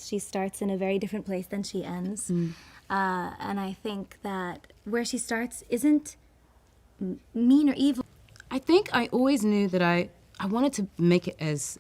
She starts in a very different place than she ends. And I think that where she starts isn't mean or evil. I think I always knew that I wanted to make it as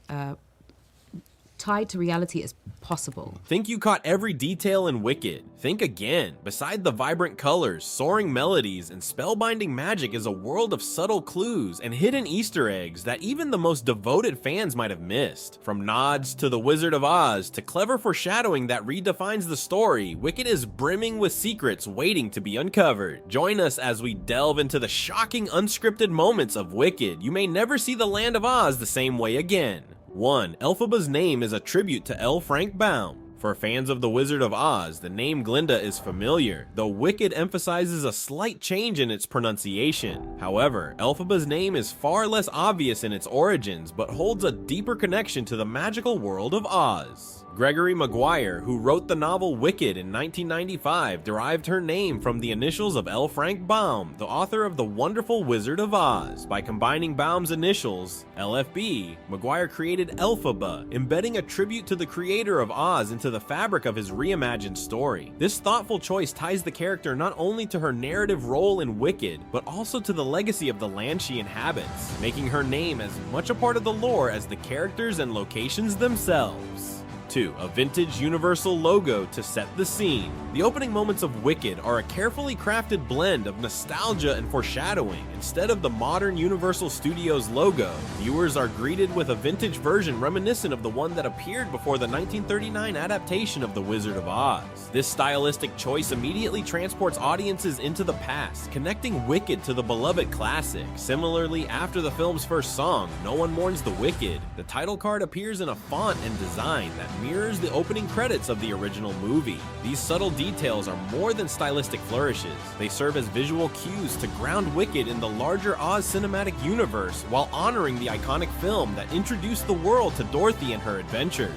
tied to reality as possible. Think you caught every detail in Wicked? Think again. Beside the vibrant colors, soaring melodies, and spellbinding magic is a world of subtle clues and hidden Easter eggs that even the most devoted fans might have missed. From nods to The Wizard of Oz to clever foreshadowing that redefines the story, Wicked is brimming with secrets waiting to be uncovered. Join us as we delve into the shocking unscripted moments of Wicked. You may never see the Land of Oz the same way again. 1. Elphaba's name is a tribute to L. Frank Baum. For fans of The Wizard of Oz, the name Glenda is familiar, though Wicked emphasizes a slight change in its pronunciation. However, Elphaba's name is far less obvious in its origins, but holds a deeper connection to the magical world of Oz. Gregory Maguire, who wrote the novel Wicked in 1995, derived her name from the initials of L. Frank Baum, the author of The Wonderful Wizard of Oz. By combining Baum's initials, LFB, Maguire created Elphaba, embedding a tribute to the creator of Oz into the fabric of his reimagined story. This thoughtful choice ties the character not only to her narrative role in Wicked, but also to the legacy of the land she inhabits, making her name as much a part of the lore as the characters and locations themselves. 2. A vintage Universal logo to set the scene. The opening moments of Wicked are a carefully crafted blend of nostalgia and foreshadowing. Instead of the modern Universal Studios logo, viewers are greeted with a vintage version reminiscent of the one that appeared before the 1939 adaptation of The Wizard of Oz. This stylistic choice immediately transports audiences into the past, connecting Wicked to the beloved classic. Similarly, after the film's first song, No One Mourns the Wicked, the title card appears in a font and design that mirrors the opening credits of the original movie. These subtle details are more than stylistic flourishes. They serve as visual cues to ground Wicked in the larger Oz cinematic universe while honoring the iconic film that introduced the world to Dorothy and her adventures.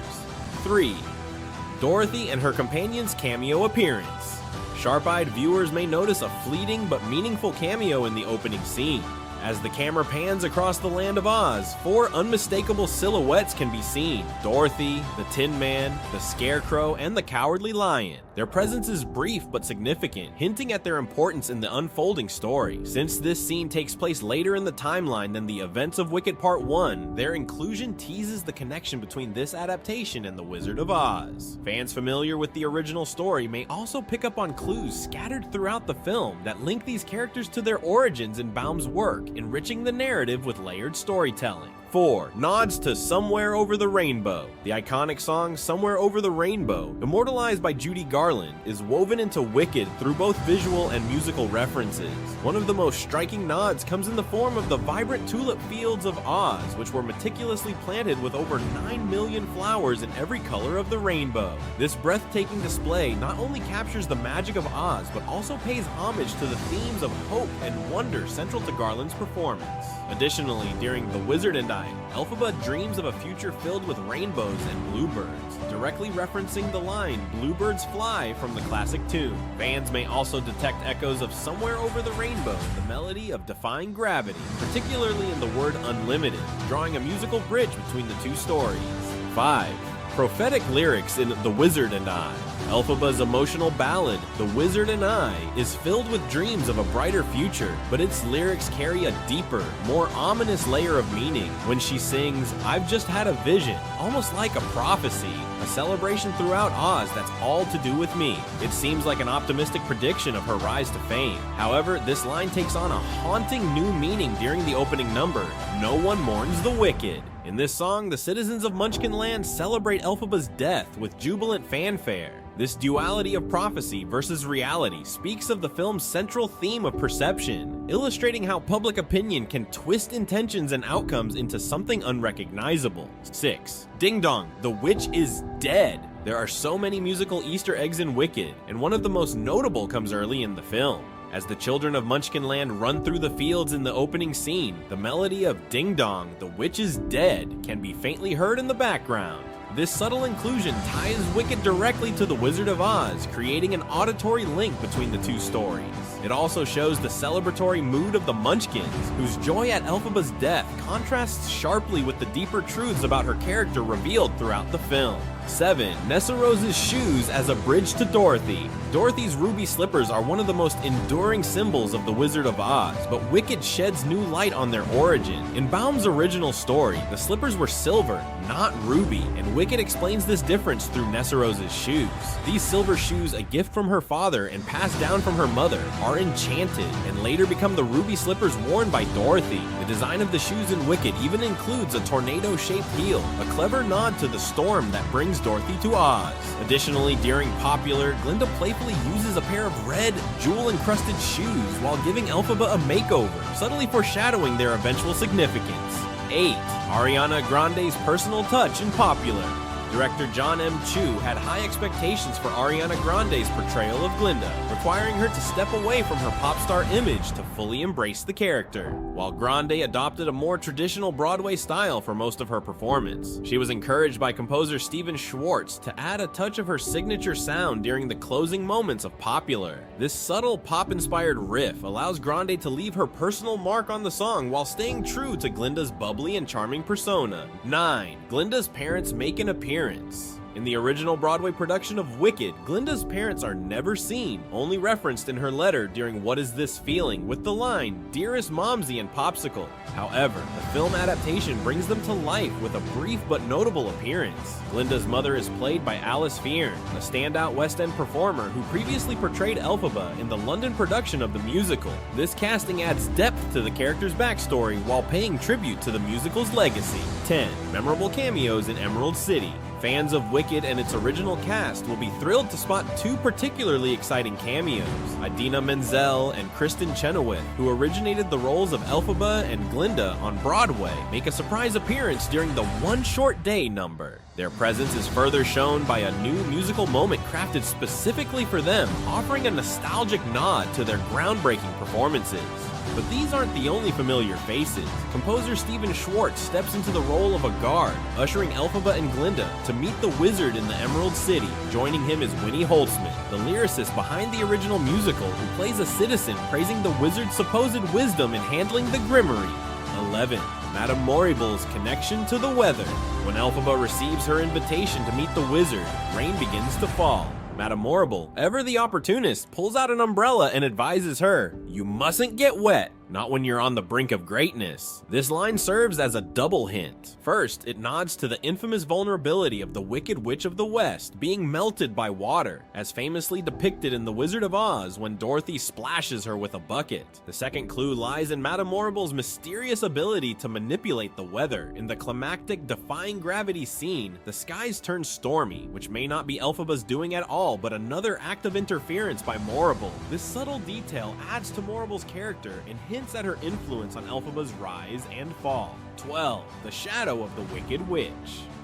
3. Dorothy and her companion's cameo appearance. Sharp-eyed viewers may notice a fleeting but meaningful cameo in the opening scene. As the camera pans across the Land of Oz, 4 unmistakable silhouettes can be seen: Dorothy, the Tin Man, the Scarecrow, and the Cowardly Lion. Their presence is brief but significant, hinting at their importance in the unfolding story. Since this scene takes place later in the timeline than the events of Wicked Part 1, their inclusion teases the connection between this adaptation and The Wizard of Oz. Fans familiar with the original story may also pick up on clues scattered throughout the film that link these characters to their origins in Baum's work, enriching the narrative with layered storytelling. 4. Nods to Somewhere Over the Rainbow. The iconic song Somewhere Over the Rainbow, immortalized by Judy Garland, is woven into Wicked through both visual and musical references. One of the most striking nods comes in the form of the vibrant tulip fields of Oz, which were meticulously planted with over 9 million flowers in every color of the rainbow. This breathtaking display not only captures the magic of Oz, but also pays homage to the themes of hope and wonder central to Garland's performance. Additionally, during The Wizard and I, Elphaba dreams of a future filled with rainbows and bluebirds, directly referencing the line "Bluebirds fly" from the classic tune. Fans may also detect echoes of Somewhere Over the Rainbow in the melody of Defying Gravity, particularly in the word unlimited, drawing a musical bridge between the two stories. 5. Prophetic lyrics in The Wizard and I. Elphaba's emotional ballad, The Wizard and I, is filled with dreams of a brighter future, but its lyrics carry a deeper, more ominous layer of meaning when she sings, "I've just had a vision," almost like a prophecy, a celebration throughout Oz that's all to do with me. It seems like an optimistic prediction of her rise to fame. However, this line takes on a haunting new meaning during the opening number, No One Mourns the Wicked. In this song, the citizens of Munchkin Land celebrate Elphaba's death with jubilant fanfare. This duality of prophecy versus reality speaks of the film's central theme of perception, illustrating how public opinion can twist intentions and outcomes into something unrecognizable. 6. Ding Dong, the witch is dead. There are so many musical Easter eggs in Wicked, and one of the most notable comes early in the film. As the children of Munchkin Land run through the fields in the opening scene, the melody of Ding Dong, the witch is dead can be faintly heard in the background. This subtle inclusion ties Wicked directly to The Wizard of Oz, creating an auditory link between the two stories. It also shows the celebratory mood of the Munchkins, whose joy at Elphaba's death contrasts sharply with the deeper truths about her character revealed throughout the film. 7. Nessa Rose's shoes as a bridge to Dorothy. Dorothy's ruby slippers are one of the most enduring symbols of the Wizard of Oz, but Wicked sheds new light on their origin. In Baum's original story, the slippers were silver, not ruby, and Wicked explains this difference through Nessa Rose's shoes. These silver shoes, a gift from her father and passed down from her mother, are enchanted and later become the ruby slippers worn by Dorothy. The design of the shoes in Wicked even includes a tornado-shaped heel, a clever nod to the storm that brings Dorothy to Oz. Additionally, during Popular, Glenda playfully uses a pair of red, jewel-encrusted shoes while giving Elphaba a makeover, subtly foreshadowing their eventual significance. 8. Ariana Grande's personal touch in Popular. Director John M. Chu had high expectations for Ariana Grande's portrayal of Glenda, requiring her to step away from her pop star image to fully embrace the character. While Grande adopted a more traditional Broadway style for most of her performance, she was encouraged by composer Stephen Schwartz to add a touch of her signature sound during the closing moments of Popular. This subtle pop-inspired riff allows Grande to leave her personal mark on the song while staying true to Glenda's bubbly and charming persona. 9. Glenda's parents make an appearance. In the original Broadway production of Wicked, Glenda's parents are never seen, only referenced in her letter during What Is This Feeling with the line, "Dearest Momsy and Popsicle." However, the film adaptation brings them to life with a brief but notable appearance. Glenda's mother is played by Alice Fearn, a standout West End performer who previously portrayed Elphaba in the London production of the musical. This casting adds depth to the character's backstory while paying tribute to the musical's legacy. 10. Memorable cameos in Emerald City. Fans of Wicked and its original cast will be thrilled to spot two particularly exciting cameos. Idina Menzel and Kristen Chenoweth, who originated the roles of Elphaba and Glenda on Broadway, make a surprise appearance during the One Short Day number. Their presence is further shown by a new musical moment crafted specifically for them, offering a nostalgic nod to their groundbreaking performances. But these aren't the only familiar faces. Composer Stephen Schwartz steps into the role of a guard, ushering Elphaba and Glenda to meet the wizard in the Emerald City. Joining him is Winnie Holtzman, the lyricist behind the original musical, who plays a citizen praising the wizard's supposed wisdom in handling the Grimmery. 11. Madame Moribel's connection to the weather. When Elphaba receives her invitation to meet the wizard, rain begins to fall. Madame Moribel, ever the opportunist, pulls out an umbrella and advises her, "You mustn't get wet. Not when you're on the brink of greatness." This line serves as a double hint. First, it nods to the infamous vulnerability of the Wicked Witch of the West being melted by water, as famously depicted in The Wizard of Oz when Dorothy splashes her with a bucket. The second clue lies in Madame Moribel's mysterious ability to manipulate the weather. In the climactic defying gravity scene, the skies turn stormy, which may not be Elphaba's doing at all, but another act of interference by Moribel. This subtle detail adds to Moribel's character and hints at her influence on Elphaba's rise and fall. 12. The shadow of the Wicked Witch.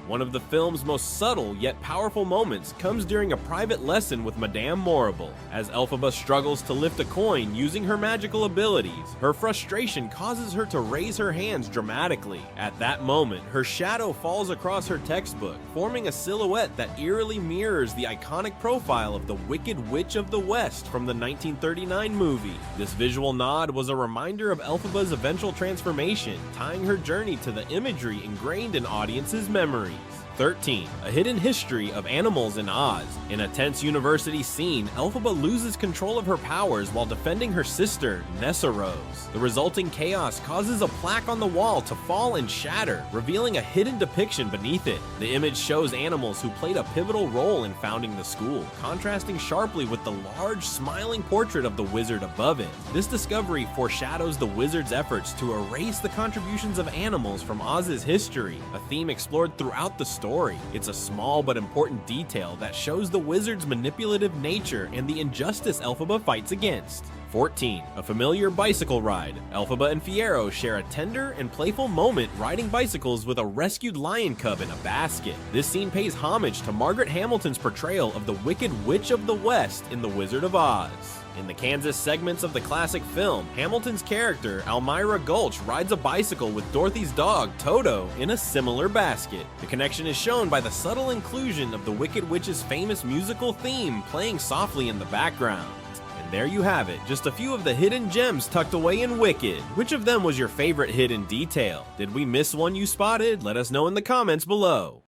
One of the film's most subtle yet powerful moments comes during a private lesson with Madame Moribel. As Elphaba struggles to lift a coin using her magical abilities, her frustration causes her to raise her hands dramatically. At that moment, her shadow falls across her textbook, forming a silhouette that eerily mirrors the iconic profile of the Wicked Witch of the West from the 1939 movie. This visual nod was a reminder of Elphaba's eventual transformation, tying her journey to the imagery ingrained in audiences' memories. 13. A hidden history of animals in Oz. In a tense university scene, Elphaba loses control of her powers while defending her sister, Nessa Rose. The resulting chaos causes a plaque on the wall to fall and shatter, revealing a hidden depiction beneath it. The image shows animals who played a pivotal role in founding the school, contrasting sharply with the large, smiling portrait of the wizard above it. This discovery foreshadows the wizard's efforts to erase the contributions of animals from Oz's history, a theme explored throughout the story. It's a small but important detail that shows the wizard's manipulative nature and the injustice Elphaba fights against. 14. A familiar bicycle ride. Elphaba and Fiyero share a tender and playful moment riding bicycles with a rescued lion cub in a basket. This scene pays homage to Margaret Hamilton's portrayal of the Wicked Witch of the West in The Wizard of Oz. In the Kansas segments of the classic film, Hamilton's character, Almira Gulch, rides a bicycle with Dorothy's dog, Toto, in a similar basket. The connection is shown by the subtle inclusion of the Wicked Witch's famous musical theme playing softly in the background. And there you have it, just a few of the hidden gems tucked away in Wicked. Which of them was your favorite hidden detail? Did we miss one you spotted? Let us know in the comments below.